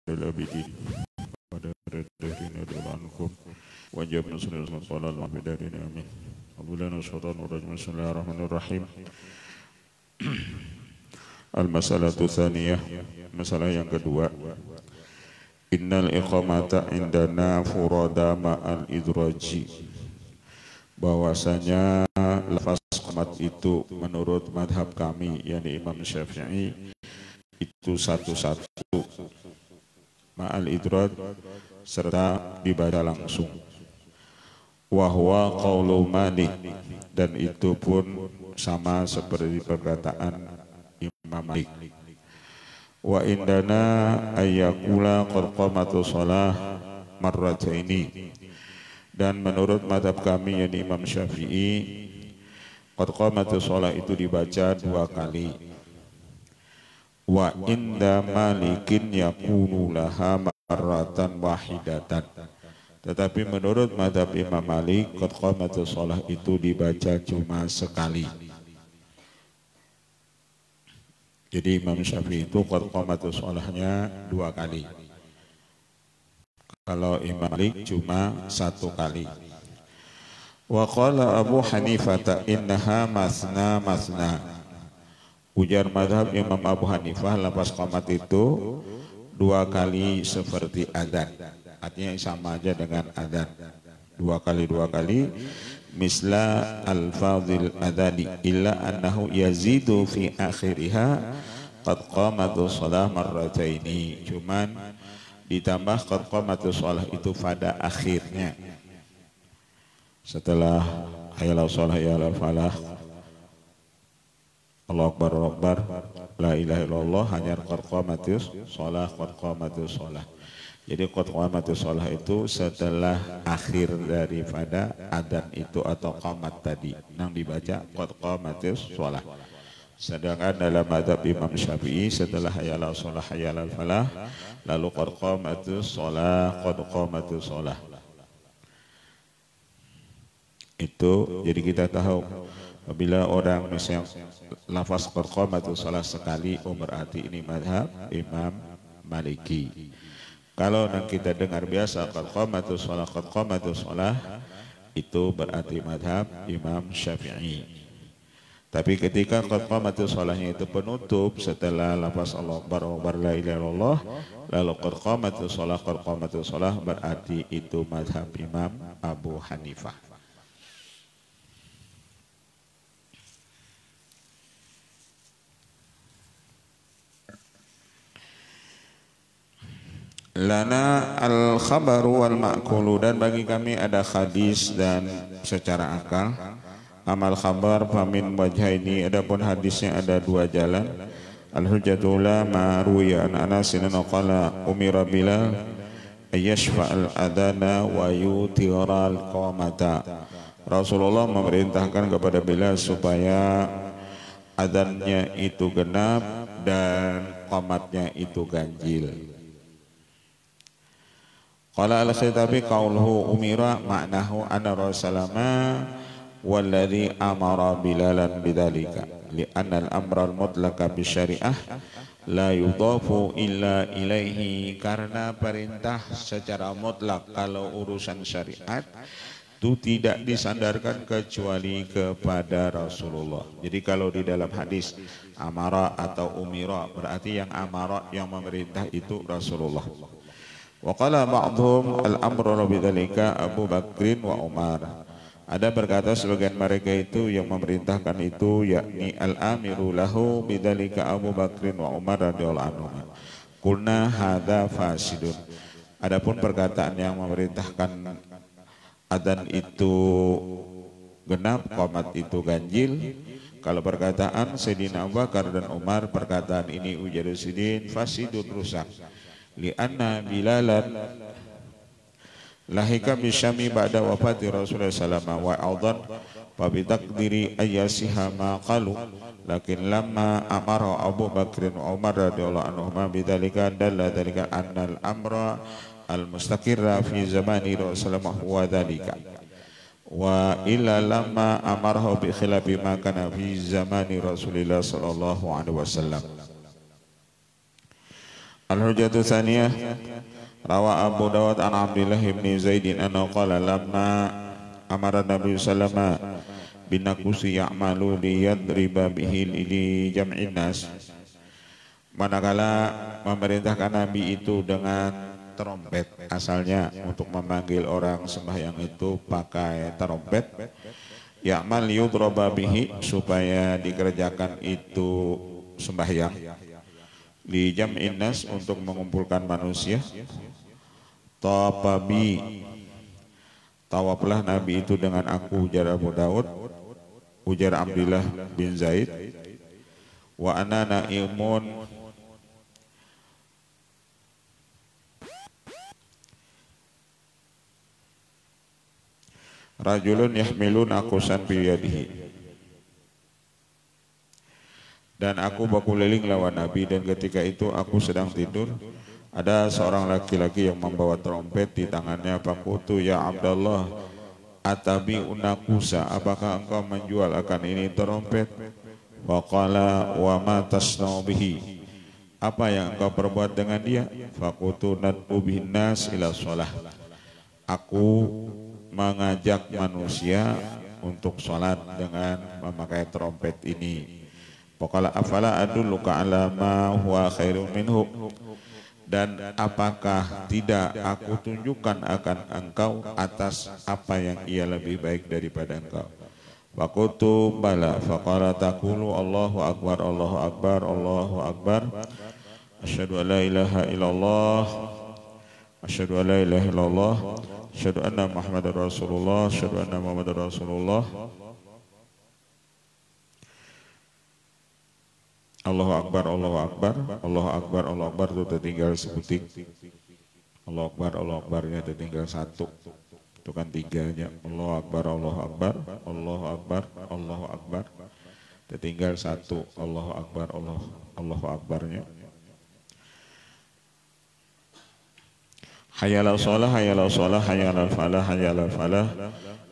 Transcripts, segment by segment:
العابدين ودار الدارين عنكم وجب نصر صلى الله عليه وسلم آمين. أبونا الشيطان الرجيم. بسم الله الرحمن الرحيم. المسألة الثانية, masalah yang kedua. Innal iqamata indana furada ma'al idraji, bahwasanya lafaz qomat itu menurut madhab kami, yakni Imam Syafi'i, itu satu-satu ma'al idraj, serta dibaca langsung. Wahwa qaulu Malik, dan itu pun sama seperti perkataan Imam Malik. Wa indana ayyakula qad qamatu shalah marrataini, dan menurut madhab kami yakni Imam Syafi'i, qad qamatu shalah itu dibaca 2 kali. Wa inda Malikin yakunu laha marratan wahidatan, tetapi menurut madhab Imam Malik qad qamatu shalah itu dibaca cuma sekali. Jadi Imam Syafi'i itu qad qamatu sholahnya 2 kali. Kalau Imam Malik cuma 1 kali. Wa qala Abu Hanifah innaha masna masna. Ujar madhab Imam Abu Hanifah, lafaz qamat itu 2 kali seperti adzan. Artinya sama aja dengan adzan. 2 kali. Misla al-fadhil adani illa annahu yazidu fi akhiriha qad qamatu shalah marrataini, cuman ditambah qad qamatu shalah itu pada akhirnya. Setelah hayya shalah ya falah, Allahu akbar Allahu akbar, la ilaha illallah, hanya qad qamatu shalah. Jadi qad qamatu shalah itu setelah akhir daripada adzan itu atau qamat tadi, yang dibaca qad qamatu shalah. Sedangkan dalam mazhab Imam Syafi'i setelah hayya shalah hayya falah lalu qad qamatu shalah. Itu jadi kita tahu apabila orang misalnya lafaz qad qamatu shalah sekali, berarti ini mazhab Imam Maliki. Kalau kita dengar biasa qad qamatu shalah, itu berarti madhab Imam Syafi'i. Tapi ketika qad qamatu shalahnya itu penutup setelah lafaz Allahu akbar la ilaha illallah, lalu qad qamatu shalah, berarti itu madhab Imam Abu Hanifah. Lana al-khabaru wal ma'kulu, dan bagi kami ada hadis dan secara akal. Amal khabar famin wajhaini, adapun hadisnya ada 2 jalan. Al-hujjatula ma ruya an Anas qala umira Bilal ayyashfa al-adana wa yutira al-qamata. Rasulullah memerintahkan kepada Bilal supaya adzannya itu genap dan qamatnya itu ganjil. Qala al-Khitabi qauluhu umira ma'nahu anna Rasulullah walladhi amara Bilalan bidzalika li'anna al-amra al-mutlaqa bisyari'ah la yudhafu illa ilaihi, karena perintah secara mutlak kalau urusan syariat itu tidak disandarkan kecuali kepada Rasulullah. Jadi kalau di dalam hadis amara atau umira, berarti yang amara, yang memerintah itu Rasulullah. Wa qala ba'dhum al-amru bidzalika Abu Bakrin wa Umar. Ada berkata sebagian mereka itu yang memerintahkan itu yakni al-amiru lahu bidzalika Abu Bakrin wa Umar radhiyallahu anhum. Qulna hadza fasidun. Adapun perkataan yang memerintahkan adzan itu genap, qamat itu ganjil, kalau perkataan Sayyidina Abu Bakar dan Umar, perkataan ini ujarusidin fasidun, rusak. Lianna Bilalan lahika bisyami ba'da wafati Rasulullah sallallahu wa audan fa bi taqdiri ayyasiha ma qalu, lakin lamma amara Abu Bakr wa Umar radhiyallahu anhuma bidzalika dalla dzalika anna al-amra al-mustaqirra fi zamani Rasulullah wa dzalika wa illa lamma amarahu bi khilafi ma kana fi zamani Rasulillah sallallahu alaihi wasallam. Al-hujjatu tsaniyah rawa Abu Dawud an Abdullah bin Zaid annahu qala lamma amara Nabi sallallahu alaihi wasallam binakusi ya'malu liyadriba bihi li jam'in nas. Manakala memerintahkan Nabi itu dengan trompet, asalnya untuk memanggil orang sembahyang itu pakai trompet, ya'mal yudraba bihi, supaya dikerjakan itu sembahyang, li jam'in nas, untuk mengumpulkan manusia. Tawabi, tawaflah Nabi itu dengan aku, ujar Abu Daud, ujar Abdullah bin Zaid, wa ana naimun, rajulun yahmilun akusan biyadihi, dan aku berkeliling lawan Nabi, dan ketika itu aku sedang tidur, ada seorang laki-laki yang membawa trompet di tangannya. Fakutu ya Abdullah atabi unakusa, apakah engkau menjual akan ini trompet? Waqala wa ma tasna'u bihi, apa yang engkau perbuat dengan dia? Fakutu nad'u bihin nas ila shalah, aku mengajak manusia untuk sholat dengan memakai trompet ini. Faqala afala adulluka ala ma huwa khairun minhu, dan apakah tidak aku tunjukkan akan engkau atas apa yang ia lebih baik daripada engkau? Fakultu bala. Faqala taqulu Allahu akbar, Allahu akbar, Allahu akbar, asyhadu an la ilaha illallah, asyhadu an la ilaha illallah, asyhadu anna Muhammadar Rasulullah, asyhadu anna Muhammadar Rasulullah. Allahu akbar, Allahu akbar, Allahu akbar, Allahu akbar, itu tertinggal sebutik. Allahu akbar, Allahu akbarnya tertinggal satu. Itu kan tiganya. Allahu akbar, Allahu akbar, Allahu akbar, Allahu akbar, tertinggal satu. Allahu akbar, Allahu akbarnya. Hayya 'alas shalah, hayya 'alas shalah, hayya 'alal falah, hayya 'alal falah.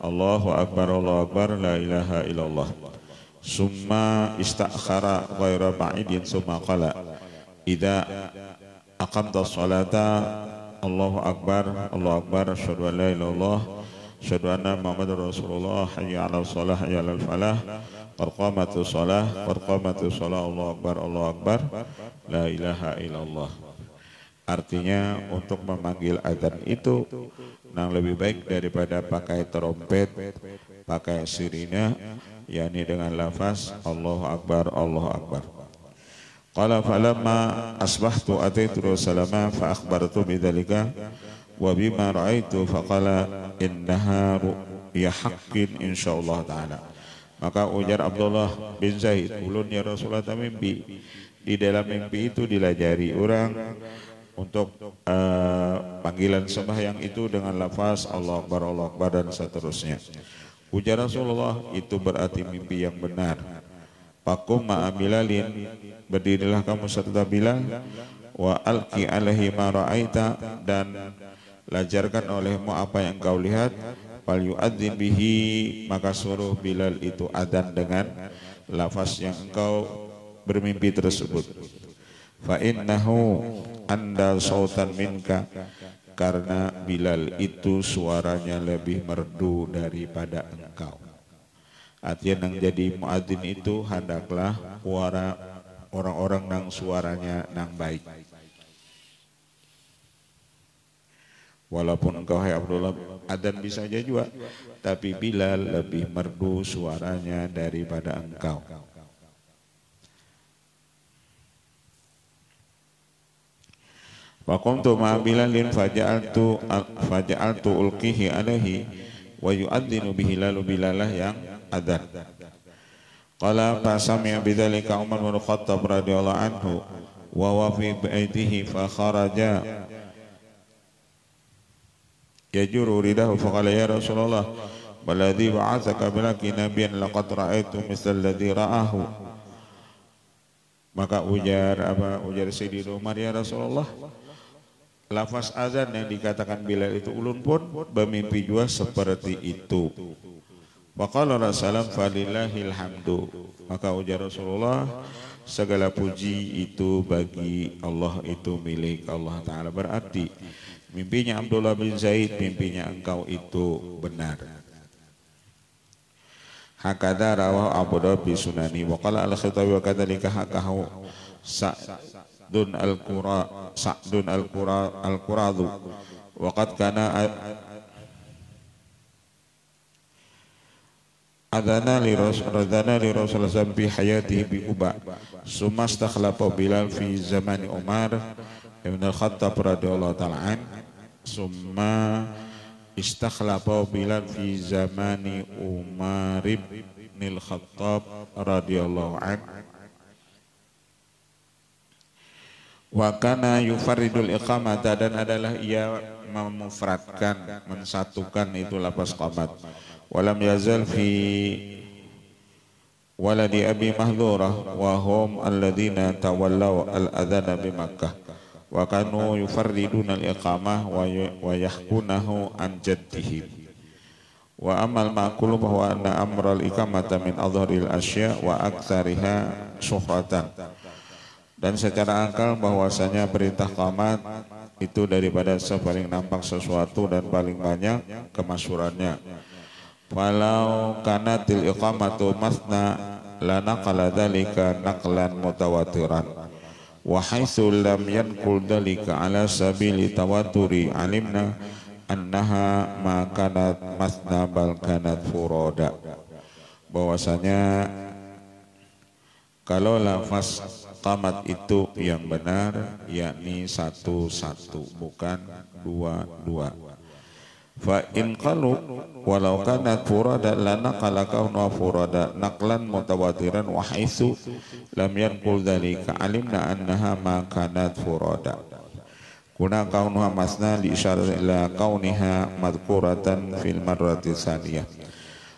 Allahu akbar, Allahu akbar, la ilaha illallah. Summa istakhara ghaira ba'idin summa qala idza aqamta sholata Allahu akbar, Allahu akbar, asyhadu an la ilaha illallah, asyhadu anna Muhammadar Rasulullah, hayya 'alas shalah, hayya 'alal falah, qad qamatus shalah, qad qamatus shalah, Allahu akbar, Allahu akbar, la ilaha illallah. Artinya untuk memanggil adzan itu yang lebih baik daripada pakai trompet, pakai sirine, yakni dengan lafaz Allahu akbar, Allahu akbar. Qala falamma asbahtu ataitu Rasulullah fa akhbartu bidzalika wa bima ra'aitu faqala innaha ru'ya haqqin insyaallah taala. Maka ujar Abdullah bin Zaid, ulun ya Rasulullah mimpi. Di dalam mimpi itu dilajari orang untuk panggilan sembahyang itu dengan lafaz Allahu akbar, Allahu akbar, dan seterusnya. Ujar Rasulullah, itu berarti mimpi yang benar. Pakum ma'abilalin, berdirilah kamu serta Bilal, wa alqi alaihi ma ra'aita, dan lajarkan olehmu apa yang kau lihat, fal yu'adzin bihi, maka suruh Bilal itu adzan dengan lafaz yang engkau bermimpi tersebut. Fa innahu anda sautan minka, karena Bilal itu suaranya lebih merdu daripada engkau. Artinya yang jadi muadzin itu hendaklah orang-orang yang suaranya nang baik. Walaupun engkau hai Abdullah adzan bisa aja juga, tapi Bilal lebih merdu suaranya daripada engkau. Wa qumtu ma Bilalin faja'altu ulqihi alaihi wa yu'adzinu bihi, lalu Bilalah yang adzan. Qala fa sami'a bidzalika Umar bin Khattab radhiyallahu anhu wa huwa fi baitihi fa kharaja yajuru ridahu fa qala ya Rasulullah balladhi ba'atsaka bilaki nabiyyan laqad ra'aitu misal ladzi ra'ahu. Maka ujar Sayyidina Umar, ya Rasulullah, lafaz azan yang dikatakan Bilal itu ulun pun bermimpi juga seperti itu. Faqala Rasulullah falillahil hamdu. Maka ujar Rasulullah, segala puji itu bagi Allah, itu milik Allah Ta'ala. Berarti mimpinya Abdullah bin Zaid, mimpinya engkau itu benar. Hakadha rawah Abu Dawud bi sunani wa qala al-Khitabi wa kadzalika hakahu Sa'dun al-Quradu wa qad kana adana li Rasulullah fi hayatihi bi Quba summa istakhlafa Bilal fi zaman Umar ibn al-Khattab radhiyallahu ta'ala an summa istakhlafa Bilal fi zamani Umar ibn al-Khattab radhiyallahu an wa kana yufarridul iqamata, dan adalah ia memufradkan, mensatukan itu lafaz qamat. Walam yazal fi waladi Abi Mahdhurah wa hum alladhina tawallaw al-adhana bi Makkah wa kanu yufarriduna al-iqamah wa yahkunahu an jaddihim. Wa amal ma'kulu bahwa anna amral iqamata min adharil asya wa aktsariha syuhratan. Dan secara akal bahwasanya perintah qamat itu daripada paling nampak sesuatu dan paling banyak kemasyhurannya. Walau kanatil iqamatu masna la naqala dzalika naqlan mutawatiran wa haitsu lam yanqul dzalika ala sabili tawaturi alimna annaha ma kanat masna bal kanat furada. Bahwasanya kalau lafaz qamat itu yang benar yakni satu-satu bukan dua-dua. Fa in qalu walau kanat furada lana qalakahna furada naqlan mutawatiran wa haitsu lam yanqul dzalika alimna annaha ma kanat furada. Kuna kaunuha masna li isyarat ila kauniha madhkuratan fil marrati tsaniyah.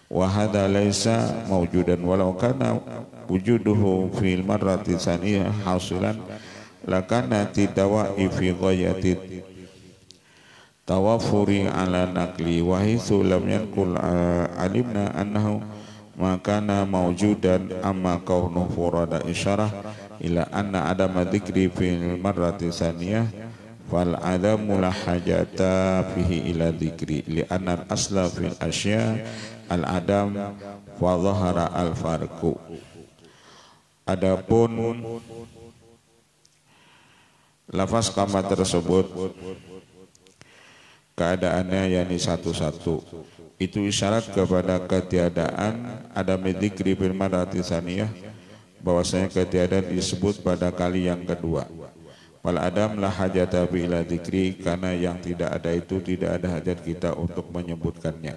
Wa hadza laisa mawjudan walau kana wujuduhu fil marrati tsaniyah hasilan lakana tidawa'i fi ghayati tawafuri ala nakli wa hithu lam yankul alimna annahu makana mawjudan amma kaunuh furada isyarah ila anna adama dhikri fil marrati tsaniyah fal adamu la hajata fihi ila dhikri li anna al-asla fil asya al-adam wa dhahara al-farqu. Adapun lafaz qamat tersebut keadaannya yakni satu-satu, itu isyarat kepada ketiadaan ada dzikri fil marrati tsaniyah, bahwasanya ketiadaan disebut pada kali yang kedua. Wal adam la hajata bi ila dzikri, karena yang tidak ada itu tidak ada hajat kita untuk menyebutkannya.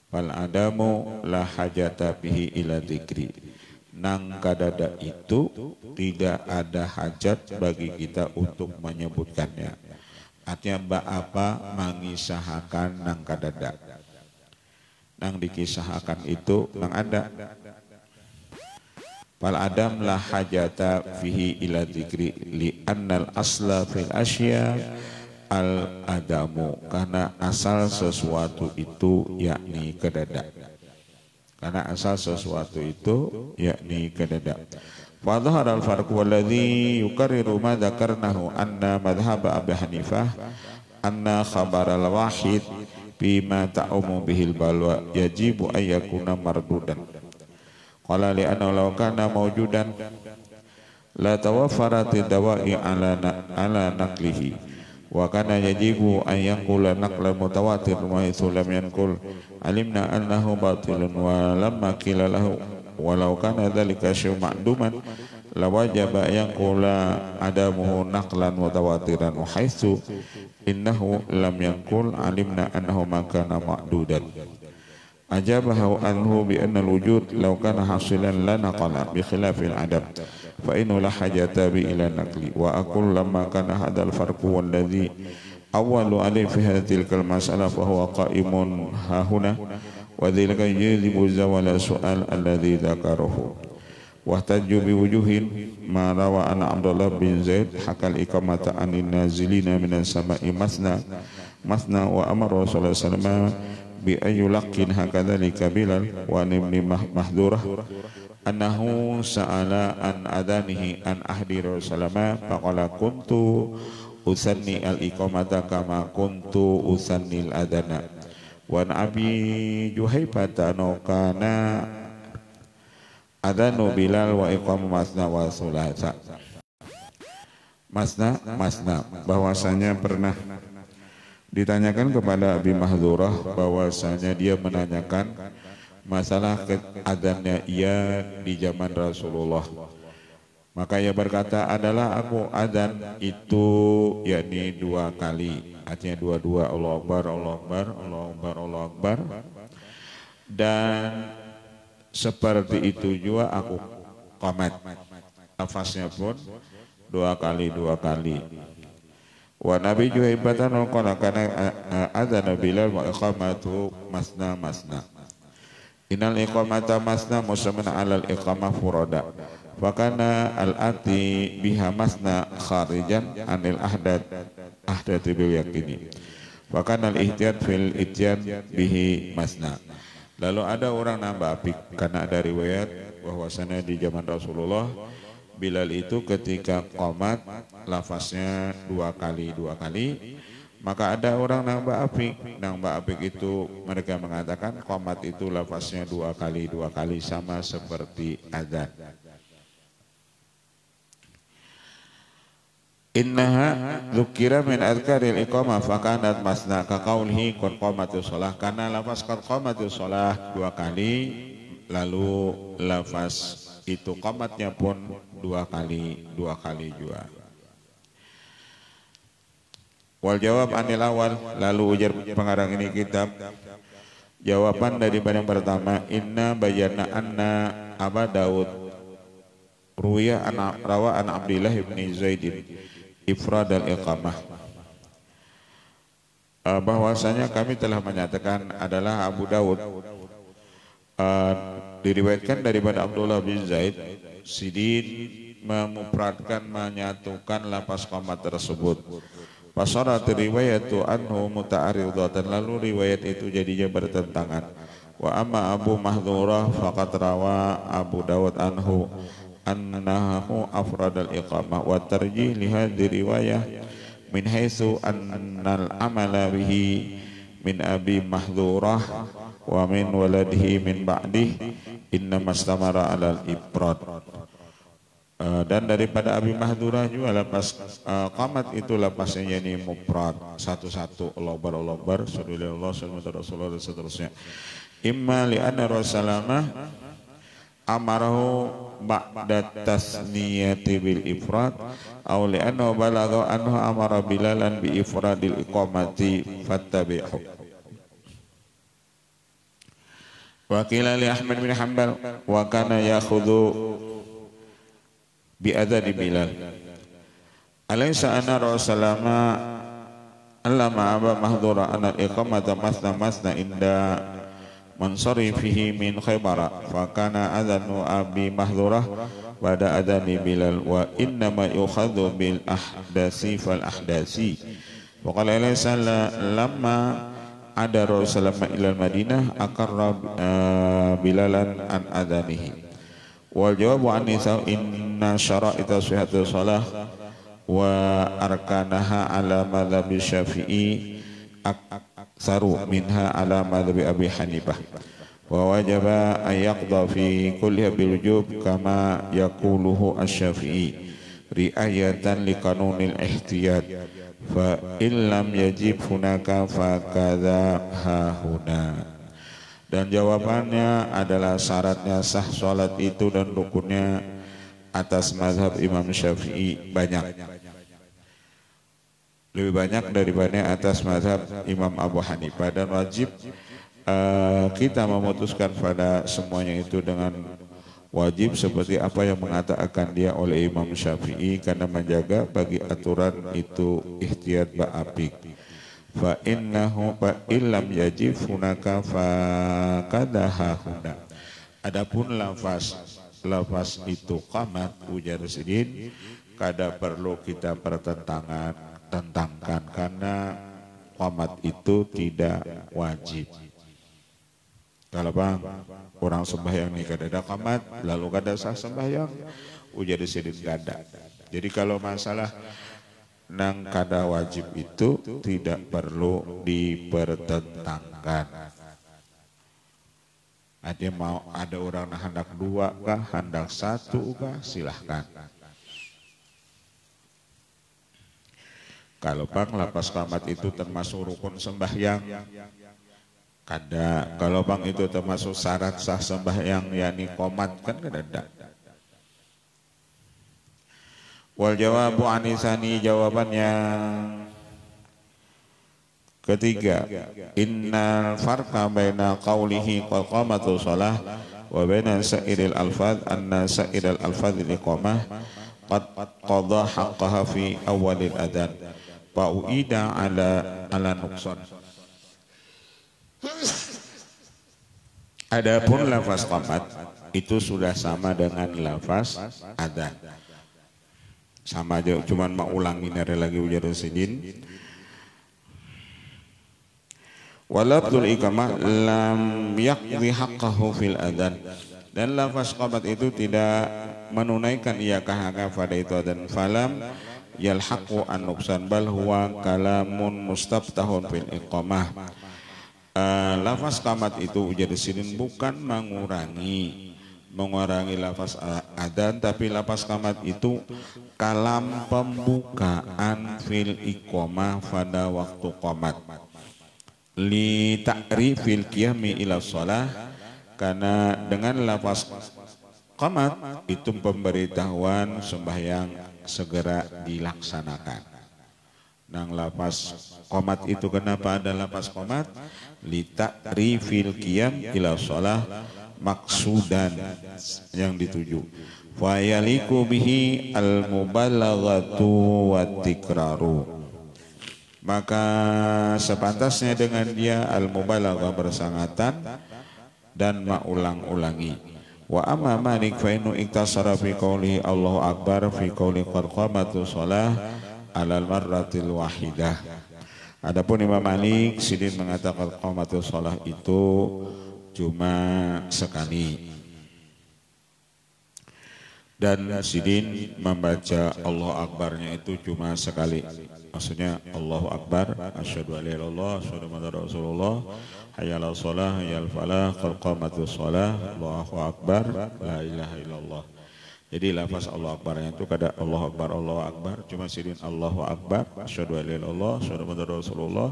Wal adamu la hajata bihi ila dzikri, nang kadada itu tidak ada hajat bagi kita untuk menyebutkannya. Artinya mbak apa mengisahkan nang kadada, nang dikisahkan itu nang ada. Fal adam la hajata fihi ila dzikri li annal asla fil asya al adamu, karena asal sesuatu itu yakni kedada. Karena asal sesuatu itu yakni kedada. Wa dhahara al-farqu walladhi yukarriru ma dzakarnahu anna madhhab Abi Hanifah anna khabar al-wahid bima ta'umu bihil balwa yajibu ay yakuna mardudan. Qala li anna law kana mawjudan la tawaffarat dawa'i ala naqlihi wa kana yajibu an yanqula naqlan mutawatir wa hithu lam yanqul alimna annahu batilun wa lamma qila lahu walau kana dzalika syai'un ma'duman lawajaba yanqula adamuhu naqlan mutawatiran wa haitsu innahu lam yanqul alimna annahu ma kana ma'dudan. Ajabahu anhu bi anna al-wujud law kana hasilan la naqala bi khilafil adam fa inna la hajata bi ila naqli wa aqul lamma kana hadzal farqu walladhi awwalu alayhi fi hadhihi al-mas'alah fa huwa qa'imun hahuna wa dzalika yajibu zawala su'al alladhi dzakarahu wa tajju bi wujuhin ma rawa anna Abdullah bin Zaid hakal iqamata anin nazilina minas sama'i masna wa amara Rasulullah sallallahu alaihi wasallam bi ayyulakin hakadzalika Bilal wa ibn Mahdurah annahu sa'ala an adanihi an ahdi Rasulullah faqala kuntu usanni al-iqamata kama kuntu usanni al-adana wa Abi Juhaifata kana adanu Bilal wa iqamu masna wa sulasa. Masna bahwasanya pernah ditanyakan kepada Abi Mahdurah bahwasanya dia menanyakan masalah adanya ia di zaman Rasulullah. Maka ia berkata, adalah aku adzan itu yakni 2 kali, artinya dua-dua, Allahu Akbar, Allahu Akbar, Allahu Akbar, Allahu Akbar. Dan seperti itu juga aku qamat. Lafaznya pun 2 kali. Wa Nabi Juhaibatan qala kana adzana Bilal wa iqamatu masna. Innal iqamata masna musamman 'alal iqamah furada. Fakana al-ati biha masna kharijan anil ahdati bil yaqini. Fakana al-ihtiyat fil ityan bihi masna. Lalu ada orang nambah apik karena ada riwayat bahwasanya di zaman Rasulullah Bilal itu ketika qomat lafaznya 2 kali. Maka ada orang nambah apik itu mereka mengatakan qomat itu lafaznya 2 kali sama seperti adzan. Innaha dzukira min adkaril iqamah fakanat masna ka qaulhi qad qamatus shalah, karena lafaz qad qamatus shalah 2 kali, lalu lafaz itu qamatnya pun 2 kali juga. Wal jawab anil awal, lalu ujar pengarang ini kitab jawaban dari yang pertama, inna bayana anna Aba Daud ruya rawa an Abdillah ibn Zaidin ifrad al-iqamah, bahwasanya kami telah menyatakan adalah Abu Daud diriwayatkan daripada Abdullah bin Zaid Sidin memufradkan, menyatukan lafaz qamat tersebut. Fasarat riwayatu anhu muta'aridatan, lalu riwayat itu jadinya bertentangan. Wa amma Abu Mahdurah faqad rawa Abu Dawud anhu annahu afradal iqamah wa tarjih li hadhihi riwayah min haitsu annal amala bihi min Abi Mahdurah wa min waladihi min ba'dih inna mastamara alal ifrad. Dan daripada Abi Mahdurah juga lepas qamat itu lepasnya yani mufrad satu-satu, Allahu Akbar, Allahu Akbar, sallallahu alaihi wasallam dan seterusnya. Imma li anna Rasulullah amarahu ba'da tasniyati bil ifrad aw li anna balagha anhu amara Bilalan bi ifradil iqamati fattabi'hu. Wa qila li Ahmad bin Hanbal wa kana yakhudhu bi adzani Bilal. Alaysa anna Rasulullah allama Aba Mahdura anna al-iqamata masna inda mansarifihi min Khaybara fa kana adzanu Abi Mahdurah pada adzani Bilal wa inna ma yukhadhu bil ahdasi fal ahdasi. Wa qala alaysa lamma ada Rasulullah ilal Madinah akarra Bilalan an adanihi. Wal jawabu an nisa inna syara'ita sihhatul shalah wa arkanaha ala madhabi Syafi'i aksaru minha ala madhabi Abi Hanifah wa wajaba an yaqda fi kulliha bil wujub kama yaquluhu asy-Syafi'i ri'ayatan li qanunil ihtiyat fa illam yajib hunaka fa kadza hahuna. Dan jawabannya adalah syaratnya sah salat itu dan rukunnya atas mazhab Imam Syafi'i banyak, lebih banyak daripada atas mazhab Imam Abu Hanifah, dan wajib kita memutuskan pada semuanya itu dengan wajib seperti apa yang mengatakan dia oleh Imam Syafi'i, karena menjaga bagi aturan itu ihtiyat ba'apik. Fa innahu fa illam yajib hunaka fa kadahahuna. Adapun lafaz itu qamat ujar Sidin kada perlu kita tentangkan karena qamat itu tidak wajib. Kalau bang orang sembahyang nih kada qamat lalu kada sah sembahyang ujar sidin kada. Jadi kalau masalah nang kada wajib itu tidak perlu dipertentangkan. Ada orang hendak dua kah, hendak satu kah, silahkan. Kalau bang lapas qamat itu termasuk rukun sembahyang, kada. Kalau bang itu termasuk syarat sah sembahyang, yakni qomat kan kada. Wal jawabu anisani, jawabannya ketiga, innal farqa baina qawlihi qad qamatu shalah wa baina sa'iril alfaz anna sa'iril alfaz iqamah qad qadha haqqaha fi awalil adhan fa uida ala nuqsan. Adapun lafaz qamat itu sudah sama dengan lafaz adzan. Sama aja, cuman mau ulangin lagi ujar sidin. Walabdul iqamah lam yaqdi haqqahu fil adzan, dan lafaz qamat itu tidak menunaikan ia hak pada itu adzan. Falam yalhaqu an nuqsan bal huwa kalamun mustaftahun fil iqamah. Lafaz qamat itu ujar sidin bukan mengurangi lafaz adzan, tapi lafaz qamat itu kalam pembukaan fil iqamah pada waktu qamat. Li ta'rifil qiyami ila shalah, karena dengan lafaz qamat itu pemberitahuan sembahyang segera dilaksanakan. Nang lafaz qamat itu kenapa ada lafaz qamat? Li ta'rifil qiyam ila shalah, maksudan yang dituju. Fa yaliku bihi al mubalaghatu wat tikraru, maka sepantasnya dengan dia al-mubalaghah bersangatan dan maulang-ulangi. Wa amma Malik fa innu iktasara fi qoulihi Allahu akbar fi qouli qad qamatu shalah alal marratil wahidah. Adapun Imam Malik sidin mengatakan qamatu shalah itu cuma sekali. Dan sidin membaca Allahu akbarnya itu cuma sekali. Maksudnya Allahu akbar, asyhadu an la ilaha illallah, asyhadu anna rasulullah, hayya 'alas shalah, hayya 'alal falah, qad qamatus shalah, Allahu akbar, la ilaha illallah. Jadi lafaz Allahu akbarnya itu kada Allahu akbar, cuma sidin Allahu akbar, asyhadu an la ilaha illallah, asyhadu anna rasulullah,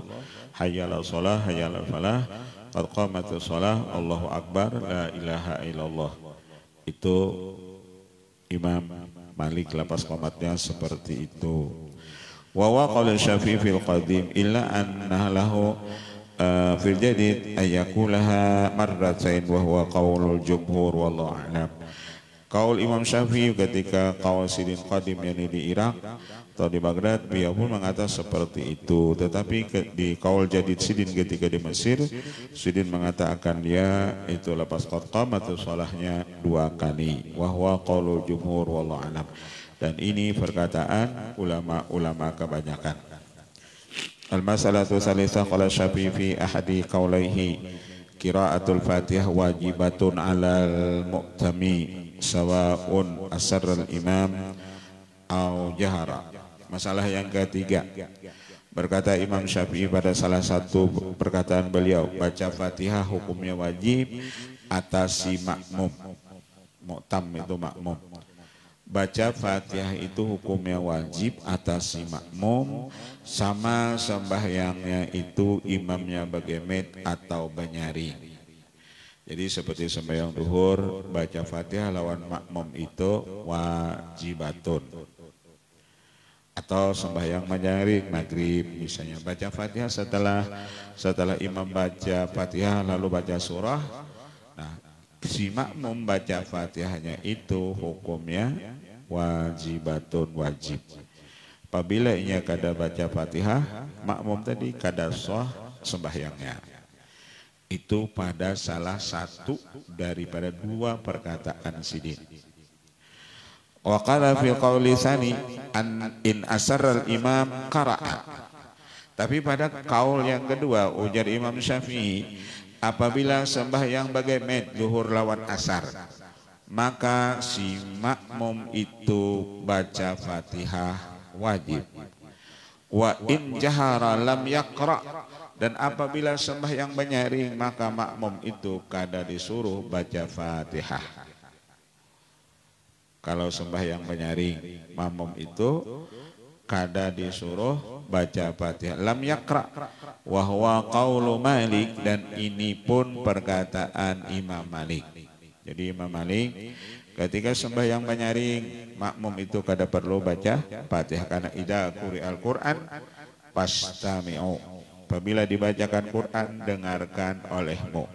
hayya 'alas shalah, hayya 'alal falah, qad qamatus shalah, Allahu akbar, la ilaha illallah. Itu Imam Malik lafaz qamatnya seperti itu. Wa waqala Syafi'i fil qadim illa anna lahu fil jadid ayakulaha marratain wa huwa qaulul jumhur wallahu a'lam. Qaul Imam Syafi'i ketika qaul sidin qadim yakni di Irak atau di Baghdad, beliau pun mengatakan seperti itu. Tetapi di qaul jadid sidin ketika di Mesir, sidin mengatakan dia itu lepas qad qamatu shalahnya 2 kali. Wa huwa qaulul jumhur wallahu a'lam. Dan ini perkataan ulama-ulama kebanyakan. Al-masalatu salisa qala Syafi'i fi ahadi qaulaihi qiraatul Fatihah wajibatun 'alal mu'tami sawa'un asarral imam au jahara. Masalah yang ketiga, berkata Imam Syafi'i pada salah satu perkataan beliau, baca Fatihah hukumnya wajib atas si makmum. Mu'tam itu makmum. Baca Fatihah itu hukumnya wajib atas si makmum, sama sembahyangnya itu imamnya bagemet atau banyaring. Jadi seperti sembahyang duhur baca Fatihah lawan makmum itu wajibatun. Atau sembahyang maghrib misalnya baca Fatihah setelah imam baca Fatihah lalu baca surah. Nah, si makmum baca Fatihahnya itu hukumnya wajibatun, wajib. Apabila ia kada baca Fatihah, makmum tadi kada sah sembahyangnya. Itu pada salah satu daripada 2 perkataan sidin. Wa qala fi qauli tsani in asarral imam qara'a. Tapi pada kaul yang kedua ujar Imam Syafi'i, apabila sembahyang bagai med zuhur lawan asar, maka si makmum itu baca Fatihah wajib. Wa in jahara lam yaqra, dan apabila sembahyang menyaring maka makmum itu kada disuruh baca Fatihah. Kalau sembahyang menyaring, makmum itu kada disuruh baca Fatihah. Lam yaqra wa huwa qaulu Malik, dan ini pun perkataan Imam Malik. Jadi Imam Malik ketika sembahyang menyaring, makmum itu kada perlu baca Fatihah, karena idza quri'al Qur'an fastami'u, apabila dibacakan Quran dengarkan olehmu.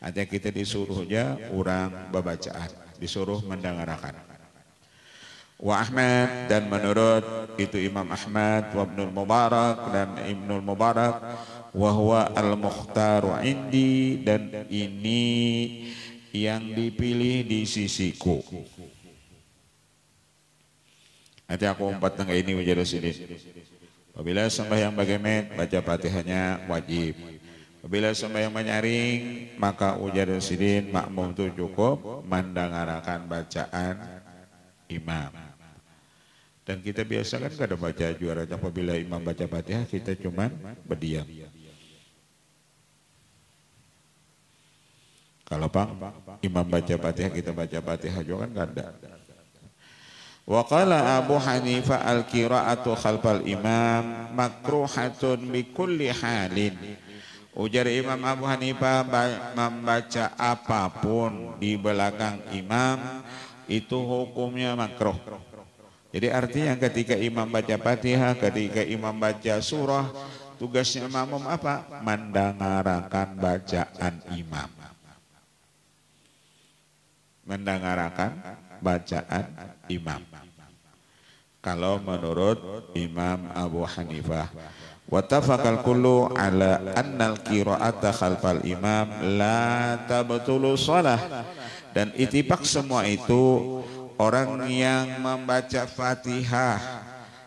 Artinya kita disuruhnya orang babacaan, disuruh mendengarkan. Wa Ahmad, dan menurut itu Imam Ahmad, wa Ibnul Mubarak, dan Ibnul Mubarak, wa huwa al-mukhtaru indi, dan ini yang dipilih di sisiku. Nanti aku umpat tengah ini menjadi sini. Apabila sembahyang bagaimana baca Fatihahnya wajib. Apabila sembahyang menyaring maka ujar sidin makmum itu cukup mendengarkan bacaan imam. Dan kita biasa kan kada baca juara, apabila imam baca Fatihah kita cuman berdiam. Kalau Pak imam baca Fatihah kita baca Fatihah juga kan kada. Wa qala Abu Hanifah al-qira'atu khalfal imam makruhatun bi kulli halin. Ujar Imam Abu Hanifah, membaca apapun di belakang imam itu hukumnya makruh. Jadi artinya ketika imam baca Fatihah, ketika imam baca surah, tugasnya makmum apa? Mendengarkan bacaan imam. Mendengarkan bacaan imam. Kalau menurut Imam Abu Hanifah, wattafaqal kullu ala annal qira'ata khalfal imam la tabtulu shalah, dan ittifaq semua itu orang yang membaca Fatihah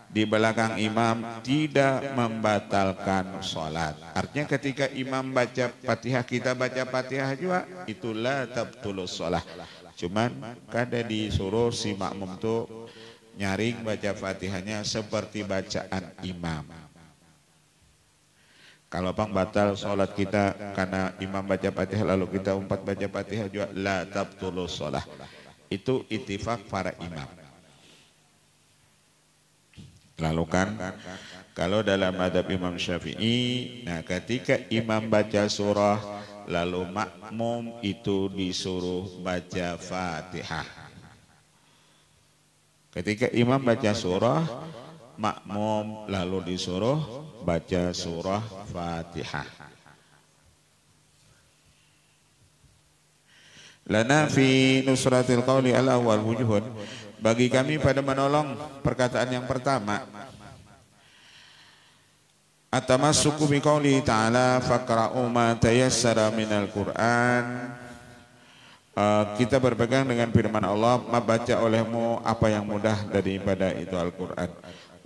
di belakang imam tidak membatalkan sholat. Artinya ketika imam baca Fatihah kita baca Fatihah juga, itulah tabtulus sholah. Cuman kada disuruh si makmum tuh nyaring baca Fatihahnya seperti bacaan imam. Kalau pang batal sholat kita karena imam baca Fatihah lalu kita umpat baca Fatihah juga, la tabtulus sholah. Itu ittifaq para imam. Lalu kan kalau dalam madhab Imam Syafi'i, nah ketika imam baca surah lalu makmum itu disuruh baca Fatihah. Ketika imam baca surah, makmum lalu disuruh baca surah Fatihah. Lana fi nusratil qawli al-awwal wujuhun, bagi kami pada menolong perkataan yang pertama, atamassuku bi qouli ta'ala faqra'u ma tayassara minal Qur'an. Kita berpegang dengan firman Allah, membaca olehmu apa yang mudah daripada itu Al-Qur'an.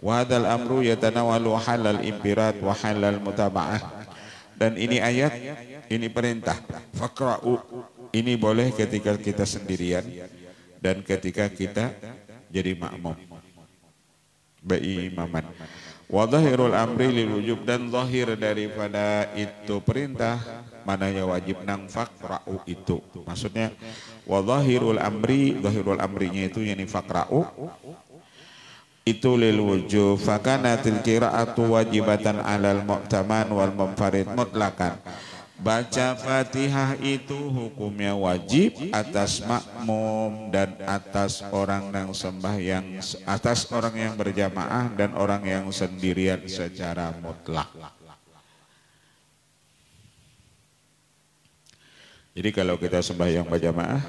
Wa hadzal amru yatanawalu halal impirat wa halal mutaba'ah. Dan ini ayat, ini perintah. Faqra'u ini boleh ketika kita sendirian dan ketika kita jadi makmum berimaman. Wa dhahirul amri lil wujub, dan zahir daripada itu perintah mananya wajib nang faqra'u itu. Maksudnya wa dhahirul amri, dhahirul amrinya itu yani faqra'u itu lil wujub, fakanatil qira'atu wajibatan 'alal mu'taman wal munfarid mutlaqan. Baca Fatihah itu hukumnya wajib atas makmum dan atas orang yang sembahyang, atas orang yang berjamaah dan orang yang sendirian secara mutlak. Jadi kalau kita sembahyang berjamaah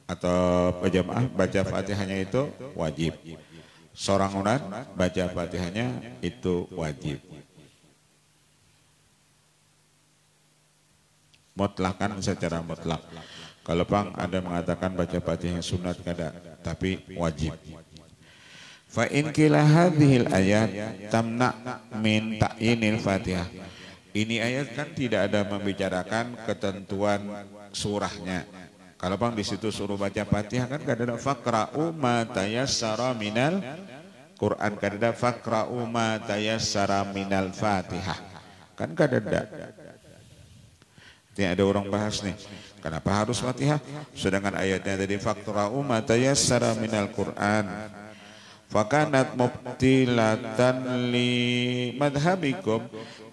atau berjamaah baca Fatihahnya itu wajib. Seorang umat baca Fatihahnya itu wajib. Mutlakan secara mutlak. Kalau pang ada mengatakan baca Fatihah sunat kada, tapi wajib. Fa in qila hadhil ayat tamna min ta'yinil Fatihah. Ini ayat kan tidak ada membicarakan ketentuan surahnya. Kalau bang di situ suruh baca Fatihah kan kadang faqra'u ma tayassara minal Quran, kadang faqra'u ma tayassara minal Fatihah. Kan kadang ini ada orang bahas nih. Kenapa harus Fatihah? Sedangkan ayatnya tadi faqra'u ma tayassara minal Quran. Fakanat mubtilatan li madhabikum,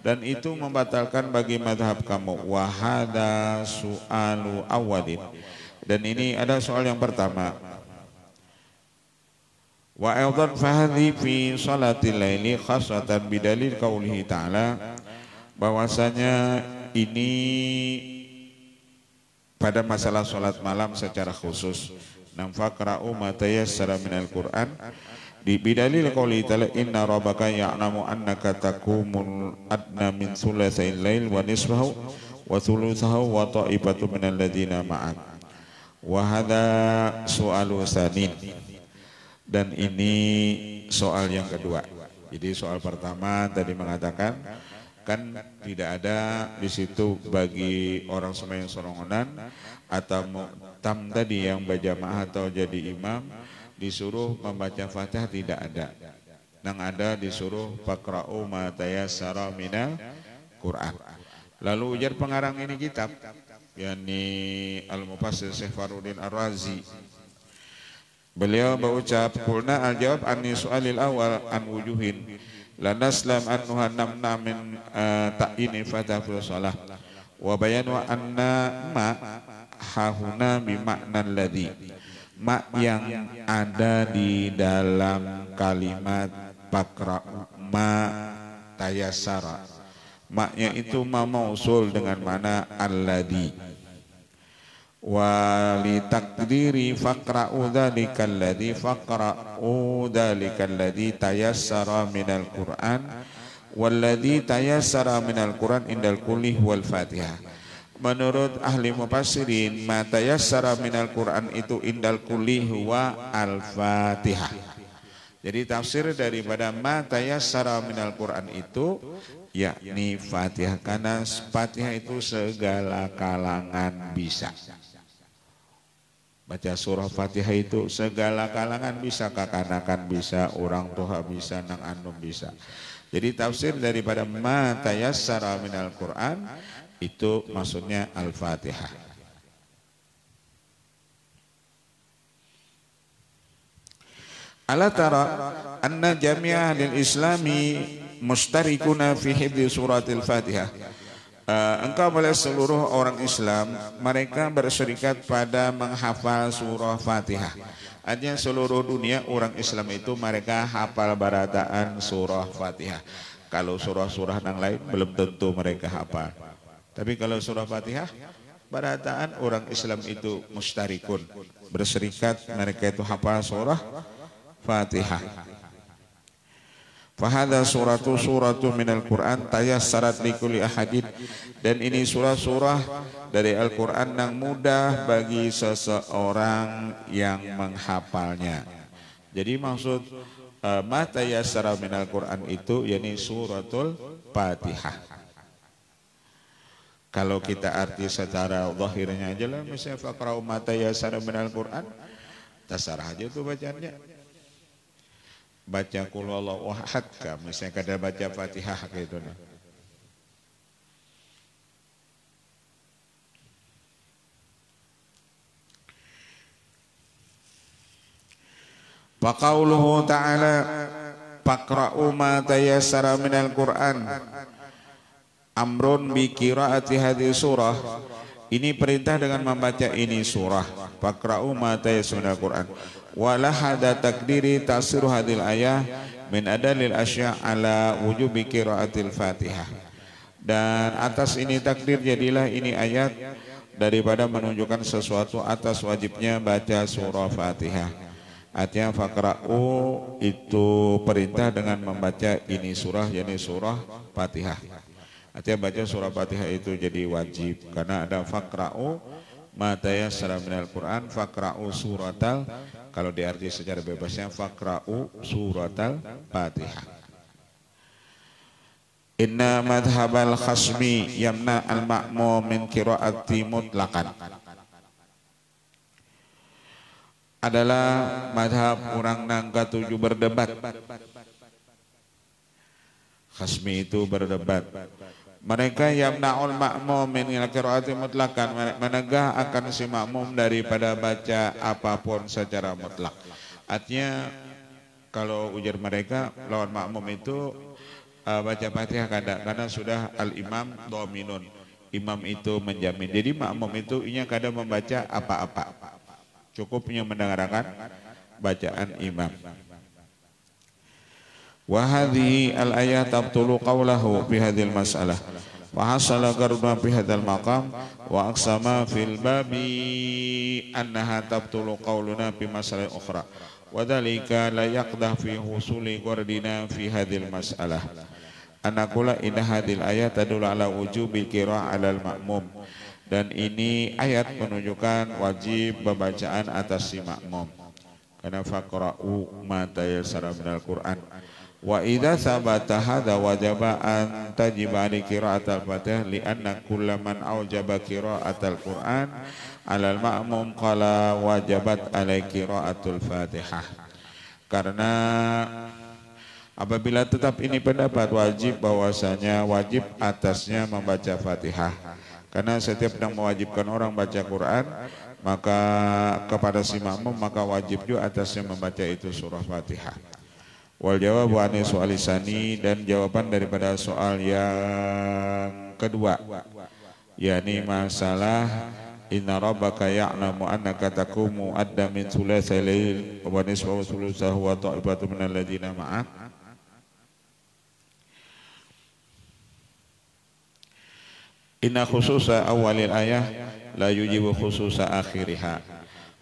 dan itu membatalkan bagi madhab kamu. Wahada su'alu awalin, dan ini ada soal yang pertama. Wa aidan fahadhi fi salatil laili khasatan bidalil qaulihi ta'ala, bahwasanya ini pada masalah salat malam secara khusus. Nam faqra'u ma tayassara minal Qur'an di bidalil qauli ta'ala inna rabbaka ya'lamu annaka taqumul adna min thulatsayil lail wa nisfahu wa thulutsahu wa ta'ibatu minal ladzina ma'ak. Wa hadza su'alu sanin, dan ini soal yang kedua. Jadi soal pertama tadi mengatakan kan tidak ada di situ bagi orang sembahyang sorongan atau mu'tam tadi yang berjamaah atau jadi imam disuruh membaca Fatihah, tidak ada. Yang ada disuruh faqra'u ma tayassara minal Qur'an. Lalu ujar pengarang ini kitab, yakni Al-Mufassir Syekh Fakhruddin Ar-Razi. Beliau berucap, qulna al-jawab anni su'alil awal an wujuhin la naslam annuha namna min ta'ini fatah fil shalah wa bayanu anna ma hahuna bi makna alladhi, ma yang ada di dalam kalimat faqra'u ma tayassara, maknya itu ma mausul dengan mana alladhi, wa li takdiri faqra'u dzalikal ladzi faqra'u dzalikal ladzi tayassara minal Qur'an walladzi tayassara minal Qur'an indal kulli wal Fatihah. Menurut ahli mufassirin, ma tayassara minal Qur'an itu indal kulli wa al-Fatihah. Jadi tafsir daripada ma tayassara minal Qur'an itu yakni Fatihah, karena Fatihah itu segala kalangan bisa. Baca surah Fatihah itu segala kalangan bisa, kakanakan bisa, orang tua bisa, nang andum bisa. Jadi tafsir daripada ma tayassara minal Qur'an itu maksudnya Al-Fatihah. Ala tara anna jami'a lil islami mustarikuna fi hifdzi suratil Fatihah. Engkau melihat seluruh orang Islam mereka berserikat pada menghafal surah Fatihah. Artinya seluruh dunia orang Islam itu mereka hafal barataan surah Fatihah. Kalau surah-surah yang lain belum tentu mereka hafal. Tapi kalau surah Fatihah barataan orang Islam itu mustarikun, berserikat mereka itu hafal surah Fatihah. Fahadha suratu minal Qur'an tayassarat likulli ahadin, dan ini surah-surah dari Al-Qur'an yang mudah bagi seseorang yang menghafalnya. Jadi maksud ma tayassara minal Qur'an itu yakni suratul Fatihah. Kalau kita arti secara zahirnya aja lah, misalnya faqra'u ma tayassara minal Qur'an, terserah aja tuh bacaannya. Baca qul huwallahu ahad, misalnya kada baca Fatihah gitu nih. Wa qauluhu ta'ala faqra'u ma tayassara minal Qur'an amrun bi qiraati hadhihi surah. Ini perintah dengan membaca ini surah. Faqra'u ma tayassara minal Qur'an. Wala hada takdiri tafsir hadil ayah min adalil asya' ala wujubi qiraatil Fatihah. Dan atas ini takdir jadilah ini ayat daripada menunjukkan sesuatu atas wajibnya baca surah Fatihah. Artinya faqra'u itu perintah dengan membaca ini surah, yakni surah Fatihah. Artinya baca surah Fatihah itu jadi wajib karena ada faqra'u ma tayassara minal Qur'an, faqra'u suratal, kalau diarti secara bebasnya faqra'u suratal Fatihah. Inna madhabal khasmi yamna al-ma'mum min qiraati mutlaqan. Adalah madhab orang nang katujuh berdebat. Khasmi itu berdebat. Mereka yamna'ul ma'mum min qiraati mutlaqan, menegah akan si makmum daripada baca apapun secara mutlak. Artinya kalau ujar mereka lawan makmum itu baca Fatihah karena sudah al-imam dominun, imam itu menjamin. Jadi makmum itu inya kadang membaca apa-apa, cukupnya mendengarkan bacaan imam. Wa hadhihi al-ayat tabtulu qawlahu fi hadhil mas'alah wa hasala qarna fi hadzal maqam wa aqsama fil babi annaha tabtulu qawluna fi masalah ukhra wa dhalika la yaqdah fi husuli qardina fi hadhil mas'alah. Anakula inna hadil ayat tadul ala wujubil qira'ah alal ma'mum, dan ini ayat menunjukkan wajib pembacaan atas si makmum. Karena faqra'u ma tayassara minal Qur'an. Wa idza sabata hadza wajaba an tajib ali qira'atul Fatihah li anna kullaman aujaba qira'atul Qur'an alal ma'mum qala wajabat alai qira'atul Fatihah. Karena apabila tetap ini pendapat wajib, bahwasanya wajib atasnya membaca Fatihah. Karena setiap yang mewajibkan orang baca Quran, maka kepada si makmum maka wajib juga atasnya membaca itu surah Fatihah. Wal jawabu ani soalisani, dan jawaban daripada soal yang kedua, yakni masalah inna rabbaka ya'lamu annaka taqumu adda min thulatsai lail wa nisfahu thulutsahu wa ta'ibatu minal ladzina ma'ak. Inna khususa awalil ayah la yujibu khususa akhiriha,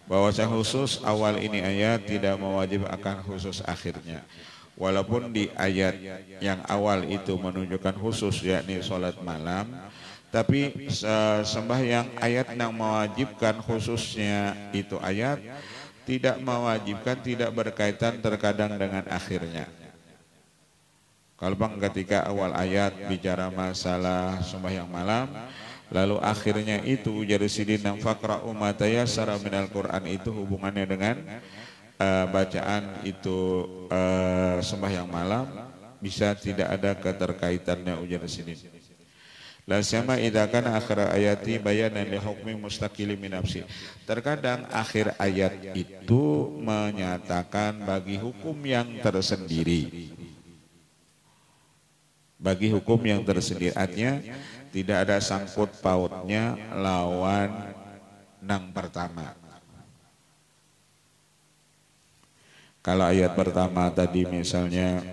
bahwasanya khusus awal ini ayat tidak mewajib akan khusus akhirnya. Walaupun di ayat yang awal itu menunjukkan khusus, yakni sholat malam, tapi sembahyang ayat yang mewajibkan khususnya itu ayat tidak mewajibkan, tidak berkaitan terkadang dengan akhirnya. Kalau bang ketika awal ayat bicara masalah sembahyang malam, lalu akhirnya itu ujar sidin nang faqra'u ma tayassara minal Qur'an, itu hubungannya dengan bacaan itu sembahyang malam, bisa tidak ada keterkaitannya ujar sidin. La sama idza kana akhir ayati bayanan li hukmi mustaqili min nafsi. Terkadang akhir ayat itu menyatakan bagi hukum yang tersendiri. Bagi hukum yang tersendiri, artinya tidak ada sangkut pautnya lawan nang pertama. Kalau ayat pertama tadi misalnya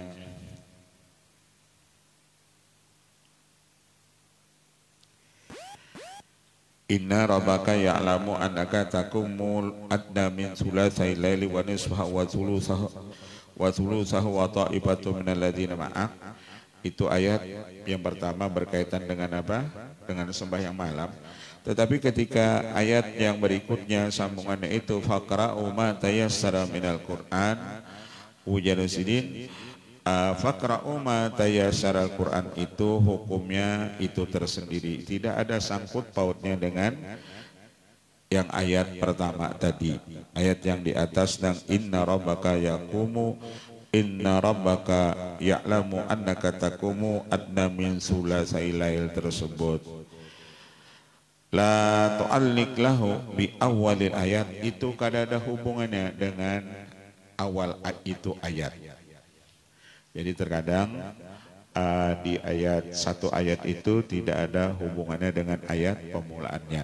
inna rabbaka ya'lamu annaka taqumu adna min thulatsai laili wa nisfahu wa thulutsahu wa ta'ibatu minal ladzina ma'ak. Itu ayat yang pertama berkaitan dengan apa? Dengan sembahyang malam. Tetapi ketika ayat yang berikutnya sambungannya itu faqra'u ma tayassara minal Qur'an, ujar sidin faqra'u ma tayassara al-Qur'an itu hukumnya itu tersendiri, tidak ada sangkut pautnya dengan yang ayat pertama tadi. Ayat yang di atas dan inna rabbaka yaqumu inna rabbaka ya'lamu annaka taqumu adna min thulatsai lail tersebut. La tu'alliq lahu bi awalil ayat, itu kada ada hubungannya dengan awal itu ayat. Jadi terkadang di ayat satu ayat itu tidak ada hubungannya dengan ayat pemulaannya.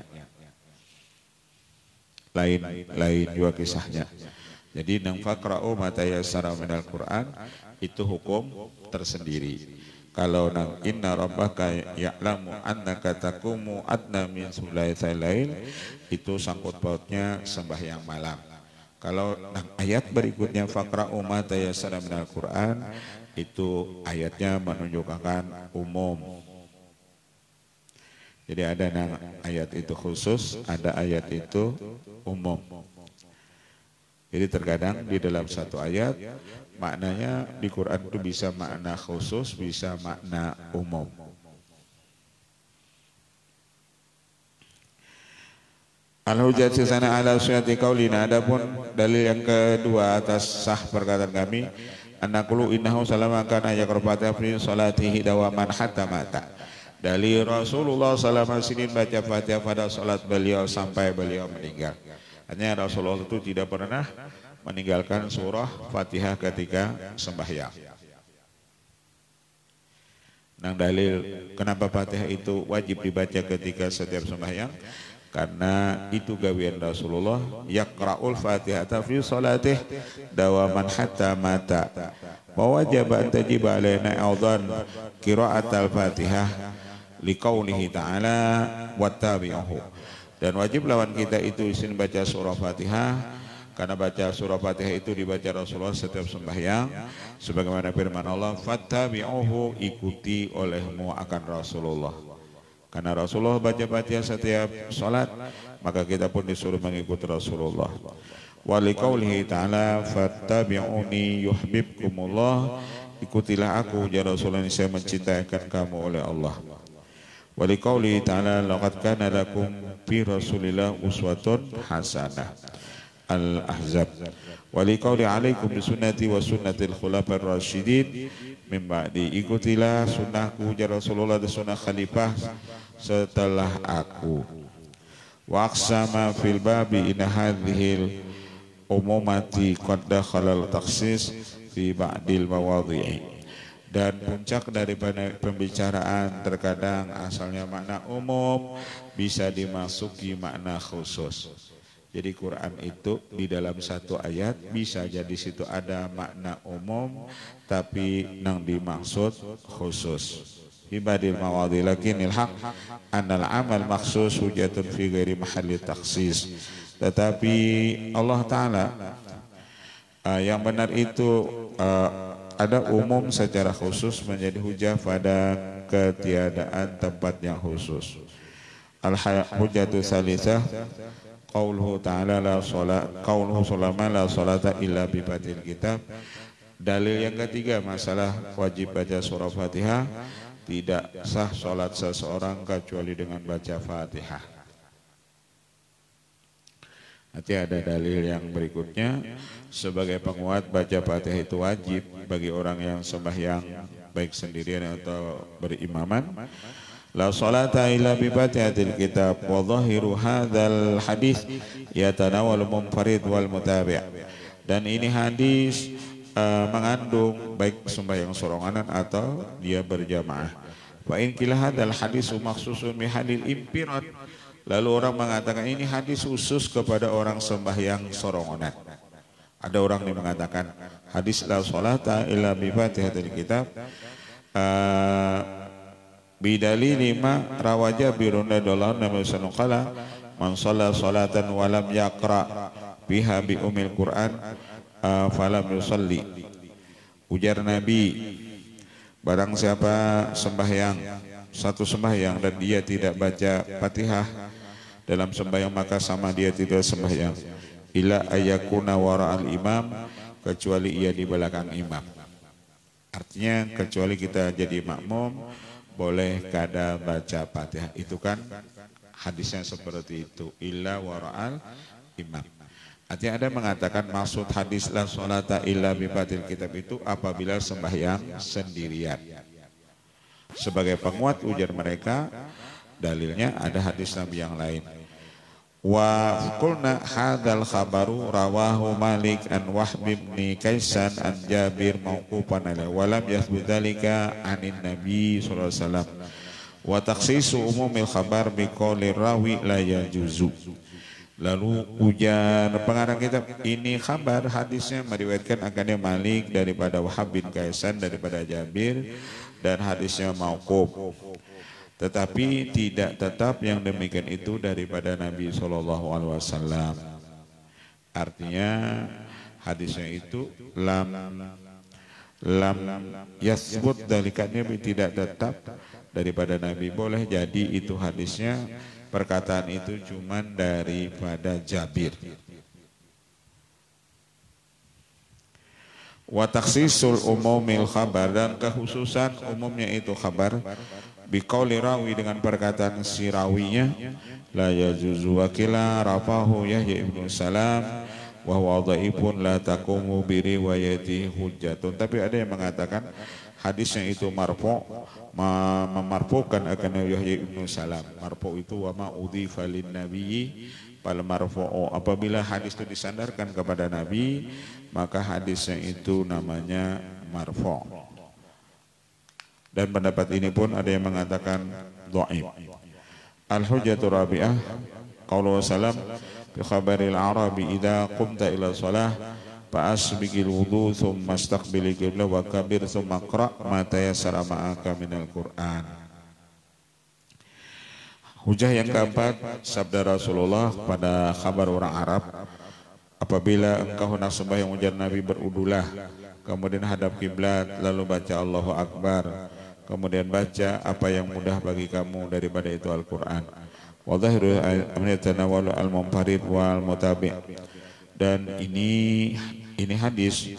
Lain juga kisahnya. Jadi nang faqra'u ma tayassara minal Qur'an itu hukum tersendiri. Kalau nang inna rabbaka ya'lamu annaka taqumu adna min thulatsai lail itu sangkut pautnya sembahyang malam. Kalau nang ayat berikutnya faqra'u ma tayassara minal Qur'an itu ayatnya menunjukkan umum. Jadi ada nang ayat itu khusus, ada ayat itu umum. Jadi terkadang di dalam satu ayat maknanya di Quran itu bisa makna khusus, bisa makna umum. Al-hujjah sana ala sunnati qaulina, adapun dalil yang kedua atas sah perkataan kami, annaqulu innahu salama kana yaqra'u fi salatihi dawaman hatta mata. Dari Rasulullah sallallahu alaihi wasallam baca Fatihah pada salat beliau sampai beliau meninggal. Hanya Rasulullah itu tidak pernah meninggalkan surah Fatihah ketika sembahyang. Nang dalil kenapa Fatihah itu wajib dibaca ketika setiap sembahyang? Karena itu gawean Rasulullah, yaqra'ul Fatihata fi salatih dawaman hatta mata. Wa wajaba an tajiba alaina aidan qira'atul Fatihah liqaulihi ta'ala wattabi'uhu. Dan wajib lawan kita itu isin baca surah Fatihah, karena baca surah Fatihah itu dibaca Rasulullah setiap sembahyang, sebagaimana firman Allah, fattabi'uhu, ikuti olehmu akan Rasulullah. Karena Rasulullah baca Fatihah setiap salat, maka kita pun disuruh mengikuti Rasulullah. Wa liqaulihi ta'ala fattabi'uni yuhibbukumullah, ikutilah aku ya Rasulullah, saya mencintai kamu oleh Allah. Wa liqaulihi ta'ala laqad kana lakum fi Rasulillah uswatun hasanah. Al-Ahzab. Wa liqauli alaikum bisunnati wa sunnatil khulafar rasyidin min ba'di, ikutilah sunnahku ya Rasulullah dan sunnah khalifah setelah aku. Wa aqsama fil babi inna hadhil umumati qad dakhala takhsis fi ba'dil mawadhi'i. Dan puncak daripada pembicaraan terkadang asalnya makna umum bisa dimasuki makna khusus. Jadi Quran itu di dalam satu ayat bisa jadi situ ada makna umum tapi nang dimaksud khusus. Ibadil mawadhi lakinil haq annal amal maksus hujatun fi ghairi mahalli taksis. Tetapi Allah Ta'ala yang benar itu ada umum secara khusus menjadi hujah pada ketiadaan tempat yang khusus. Al-hujjatu salisah qauluhu ta'ala la sholat, qauluhu sulama la sholata illa bi fatil kitab. Dalil yang ketiga masalah wajib baca surah Fatihah, tidak sah sholat seseorang kecuali dengan baca Fatihah. Nanti ada dalil yang berikutnya sebagai penguat baca Fatihah itu wajib bagi orang yang sembahyang baik sendirian atau berimaman. La salata illa bi Fatihatil kitab wa dhahiru hadzal hadis yatanawal munfarid wal mutabi'. Dan ini hadis mengandung baik sembahyang sorongan atau dia berjamaah. Fa in kila hadzal hadisu makhsusun bi hadil impirat. Lalu orang mengatakan ini hadis khusus kepada orang sembahyang sorongan. Ada orang yang mengatakan hadis la sholata illa bi Fatihatil kitab bidali lima rawaja birun radhiyallahu anhu sanqala man shalla sholatan wa lam yaqra biha bi umil Qur'an falam yusalli. Ujar Nabi, barang siapa sembahyang satu sembahyang dan dia tidak baca Fatihah dalam sembahyang maka sama dia tidak sembahyang. Ila ayakuna wara'al imam, kecuali ia di belakang imam. Artinya kecuali kita jadi makmum boleh kada baca Fatihah. Itu kan hadisnya seperti itu. Illa wara'al imam. Artinya ada mengatakan maksud hadis la sholata illa bi fatil kitab itu apabila sembahyang sendirian. Sebagai penguat ujar mereka, dalilnya ada hadis Nabi yang lain. Wa qulna hadzal khabaru rawahu Malik an Wahb bin Kaisan an Jabir mauqufan alaihi wa lam yathbut dzalika anin Nabi sallallahu alaihi wasallam. Wa takhsisu umumil khabar bi qouli rawi la yajuzu. Lalu ujar pengarang kitab, ini kabar hadisnya meriwayatkan akannya Malik daripada Wahab bin Kaisan daripada Jabir dan hadisnya mauquf. Tetapi tidak tetap yang demikian itu daripada Nabi SAW. Artinya hadisnya itu lam yasbut dalikatnya tidak tetap daripada Nabi. Boleh jadi itu hadisnya, perkataan itu cuman daripada Jabir. Wa takhsisul umumil khabar, dan kekhususan umumnya itu khabar biqauli rawi, dengan perkataan si rawinya, la yajuzu wakila rafahu Yahya ibnu Salam wa huwa dhaifun la taqumu bi riwayati hujjatun. Tapi ada yang mengatakan hadisnya itu marfu, memarfukan akan Yahya ibnu Salam. Marfu itu wa ma udhifa lin nabiyyi fal marfu'u, apabila hadis itu disandarkan kepada Nabi maka hadisnya itu namanya marfu'. Dan pendapat ini pun ada yang mengatakan dhaif. Al-hujjatu rabi'ah qaulu salam bi khabaril arabi idza qumta ila shalah fa asbiqil wudu thumma istaqbil qiblah wa kabir thumma qra ma tayassara ma'aka minal Qur'an. Hujah yang keempat, sabda Rasulullah pada khabar orang Arab, apabila engkau hendak sembahyang ujar Nabi, berudulah, kemudian hadap kiblat, lalu baca Allahu Akbar, kemudian baca apa yang mudah bagi kamu daripada itu Al-Quran. Wa dhahiru yatanawalu al-munfarid wal mutabi'. Dan ini hadis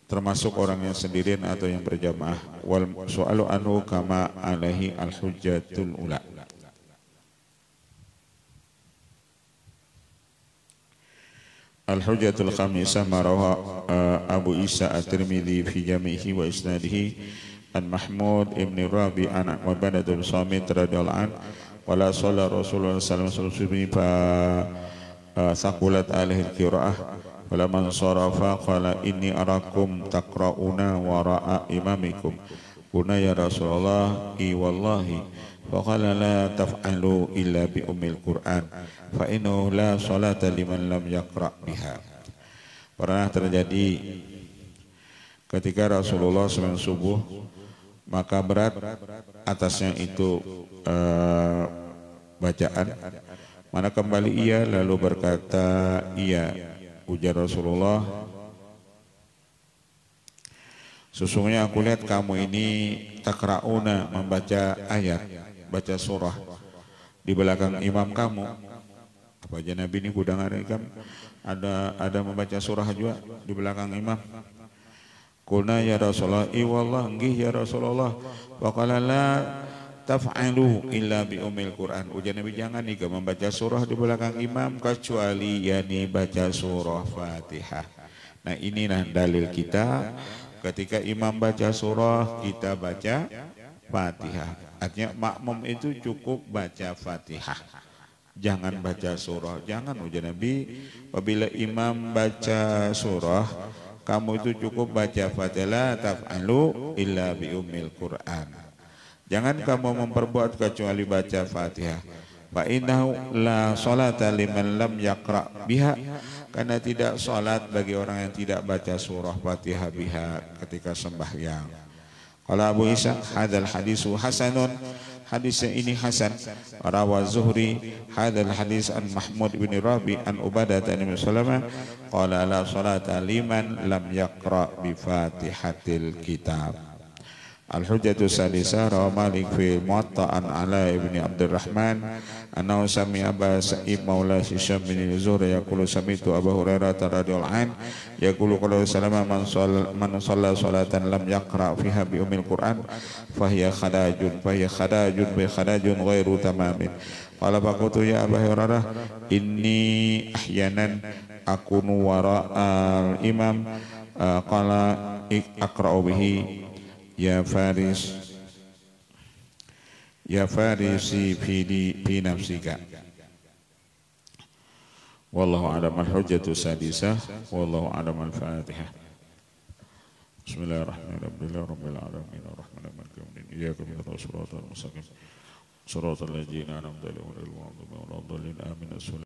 termasuk orang yang sendirian atau yang berjamaah. Wal su'alu anhu kama alaihi al-hujjatul ula. Al-hujjatul khamisah marawa Abu Isa at-Tirmidzi fi jami'ihi wa isnadihi an Mahmud ibn Rabi an Ubadah bin Samit radhiyallahu anhu wala shalla Rasulullah sallallahu alaihi wasallam fa saqulat alaihi al-qira'ah wala man sarafa qala inni arakum taqra'una wara'a imamikum qulna ya Rasulullah i wallahi faqala la taf'alu illa bi ummil Qur'an fa innahu la salata liman lam yaqra' biha. Pernah terjadi ketika Rasulullah SAW subuh, maka berat atasnya itu bacaan. Mana kembali ia lalu berkata iya, ujar Rasulullah, sesungguhnya aku lihat kamu ini takra'una, membaca ayat, baca surah di belakang imam kamu. Apa aja Nabi ini kudangan kan ada membaca surah juga di belakang imam. Qulna ya Rasulullah, i wallah nggih ya Rasulullah. Wa qala la taf'alu illa bi ummil Qur'an. Ujar Nabi, jangan nih membaca surah di belakang imam kecuali yakni baca surah Fatihah. Nah, inilah dalil kita, ketika imam baca surah kita baca Fatihah. Artinya makmum itu cukup baca Fatihah, jangan baca surah. Jangan, ujar Nabi, apabila imam baca surah kamu itu cukup baca Fatihah, taf'alu illa bi ummil Qur'an. Jangan kamu memperbuat kecuali baca Fatihah. Fa innahu la salata liman lam yaqra' biha, karena tidak salat bagi orang yang tidak baca surah Fatihah biha ketika sembahyang. Qala Abu Isa hadzal hadisu hasanun, hadis ini hasan. Rawa Zuhri hadzal hadis an Mahmud bin Rabi an Ubadah bin Salamah qala la salata liman lam yaqra bi Fatihatil kitab. Al-hujjatu sadisah rawa Malik fi Muwatta an Ala ibn Abdurrahman annahu sami'a Aba Sa'ib maula Hisham bin Zuhri yaqulu sami'tu Abu Hurairah radhiyallahu anhu yaqulu qala sallama man shalla salatan lam yaqra fiha bi ummil Qur'an fahiya khadajun ghairu tamamin. Qala faqultu ya Abu Hurairah inni ahyanan akunu wara'al imam qala aqra'u bihi ya farisi fi nafsika. Wallahu a'lam. Al-hujjatu sadisah wallahu a'lam. Al-Fatihah. Bismillahirrahmanirrahim. Rabbil alamin arrahmanir rahim. Iyyaka na'budu wa iyyaka nasta'in. Shiratal ladzina an'amta 'alaihim ghairil maghdubi 'alaihim waladdallin. Amin.